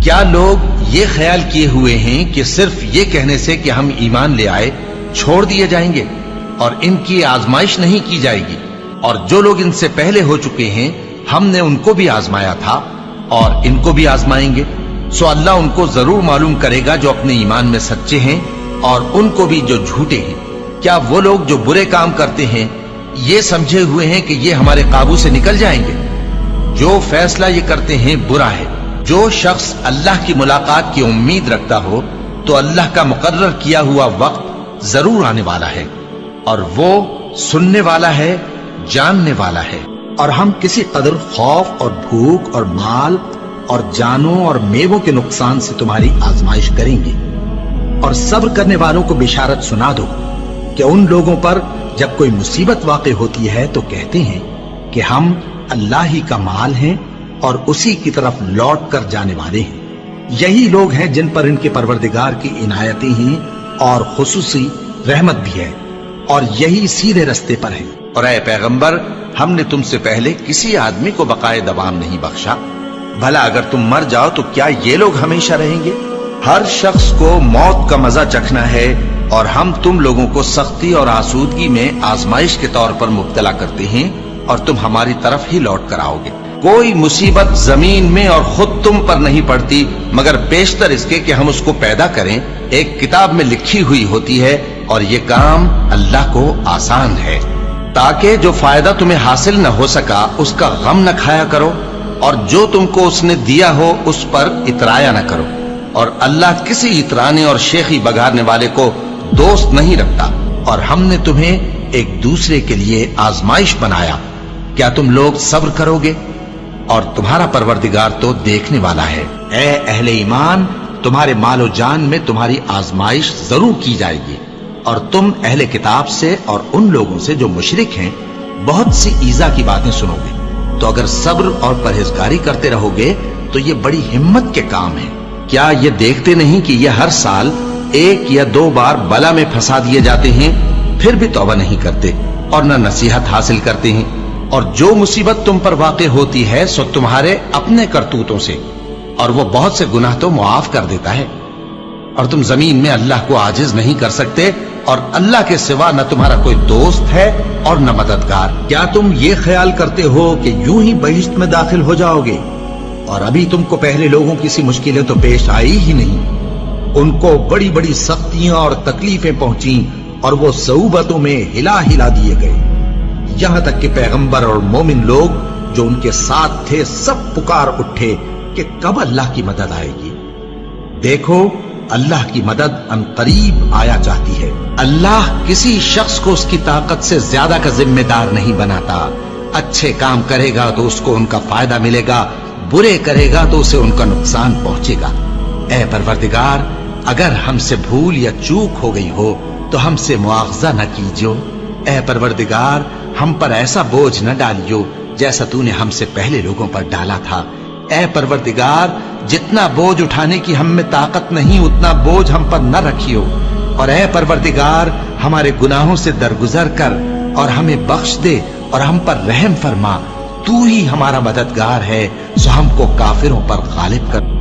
کیا لوگ یہ خیال کیے ہوئے ہیں کہ صرف یہ کہنے سے کہ ہم ایمان لے آئے چھوڑ دیے جائیں گے اور ان کی آزمائش نہیں کی جائے گی؟ اور جو لوگ ان سے پہلے ہو چکے ہیں ہم نے ان کو بھی آزمایا تھا اور ان کو بھی آزمائیں گے، سو اللہ ان کو ضرور معلوم کرے گا جو اپنے ایمان میں سچے ہیں اور ان کو بھی جو جھوٹے ہیں۔ کیا وہ لوگ جو برے کام کرتے ہیں یہ سمجھے ہوئے ہیں کہ یہ ہمارے قابو سے نکل جائیں گے؟ جو فیصلہ یہ کرتے ہیں برا ہے۔ جو شخص اللہ کی ملاقات کی امید رکھتا ہو تو اللہ کا مقرر کیا ہوا وقت ضرور آنے والا ہے، اور وہ سننے والا ہے، جاننے والا ہے۔ اور ہم کسی قدر خوف اور بھوک اور مال اور جانوں اور میووں کے نقصان سے تمہاری آزمائش کریں گے، اور صبر کرنے والوں کو بشارت سنا دو کہ ان لوگوں پر جب کوئی مصیبت واقع ہوتی ہے تو کہتے ہیں کہ ہم اللہ ہی کا مال ہیں اور اسی کی طرف لوٹ کر جانے والے ہیں۔ یہی لوگ ہیں جن پر ان کے پروردگار کی عنایتیں ہیں اور خصوصی رحمت بھی ہے، اور یہی سیدھے رستے پر ہیں۔ اور اے پیغمبر، ہم نے تم سے پہلے کسی آدمی کو بقائے دوام نہیں بخشا، بھلا اگر تم مر جاؤ تو کیا یہ لوگ ہمیشہ رہیں گے؟ ہر شخص کو موت کا مزہ چکھنا ہے، اور ہم تم لوگوں کو سختی اور آسودگی میں آزمائش کے طور پر مبتلا کرتے ہیں، اور تم ہماری طرف ہی لوٹ کر آؤ گے۔ کوئی مصیبت زمین میں اور خود تم پر نہیں پڑتی مگر پیشتر اس کے کہ ہم اس کو پیدا کریں ایک کتاب میں لکھی ہوئی ہوتی ہے، اور یہ کام اللہ کو آسان ہے، تاکہ جو فائدہ تمہیں حاصل نہ ہو سکا اس کا غم نہ کھایا کرو، اور جو تم کو اس نے دیا ہو اس پر اترایا نہ کرو۔ اور اللہ کسی اترانے اور شیخی بگارنے والے کو دوست نہیں رکھتا۔ اور ہم نے تمہیں ایک دوسرے کے لیے آزمائش بنایا، کیا تم لوگ صبر کرو گے؟ اور تمہارا پروردگار تو دیکھنے والا ہے۔ اے اہل ایمان، تمہارے مال و جان میں تمہاری آزمائش ضرور کی جائے گی، اور تم اہل کتاب سے اور ان لوگوں سے جو مشرک ہیں بہت سی ایذا کی باتیں سنو گے، تو اگر صبر اور پرہیزگاری کرتے رہو گے تو یہ بڑی ہمت کے کام ہے۔ کیا یہ دیکھتے نہیں کہ یہ ہر سال 1 یا 2 بار بلا میں پھنسا دیے جاتے ہیں، پھر بھی توبہ نہیں کرتے اور نہ نصیحت حاصل کرتے ہیں؟ اور جو مصیبت تم پر واقع ہوتی ہے سو تمہارے اپنے کرتوتوں سے، اور وہ بہت سے گناہ تو معاف کر دیتا ہے۔ اور تم زمین میں اللہ کو عاجز نہیں کر سکتے، اور اللہ کے سوا نہ تمہارا کوئی دوست ہے اور نہ مددگار۔ کیا تم یہ خیال کرتے ہو کہ یوں ہی بہشت میں داخل ہو جاؤ گے؟ اور ابھی تم کو پہلے لوگوں کی سی مشکلیں تو پیش آئی ہی نہیں۔ ان کو بڑی بڑی سختیاں اور تکلیفیں پہنچیں، اور وہ صعوبتوں میں ہلا ہلا دیے گئے، یہاں تک کہ پیغمبر اور مومن لوگ جو ان کے ساتھ تھے سب پکار اٹھے کہ کب اللہ کی مدد آئے گی۔ دیکھو، اللہ کی مدد ان قریب آیا چاہتی ہے۔ اللہ کسی شخص کو اس کی طاقت سے زیادہ کا ذمہ دار نہیں بناتا۔ اچھے کام کرے گا تو اس کو ان کا فائدہ ملے گا، برے کرے گا تو اسے ان کا نقصان پہنچے گا۔ اے پروردگار، اگر ہم سے بھول یا چوک ہو گئی ہو تو ہم سے مواخذہ نہ کیجو۔ اے پروردگار، ہم پر ایسا بوجھ نہ ڈالیو جیسا تو نے ہم سے پہلے لوگوں پر ڈالا تھا۔ اے پروردگار، جتنا بوجھ اٹھانے کی ہم میں طاقت نہیں اتنا بوجھ ہم پر نہ رکھیو، اور اے پروردگار، ہمارے گناہوں سے درگزر کر اور ہمیں بخش دے اور ہم پر رحم فرما۔ تو ہی ہمارا مددگار ہے، سو ہم کو کافروں پر غالب کر۔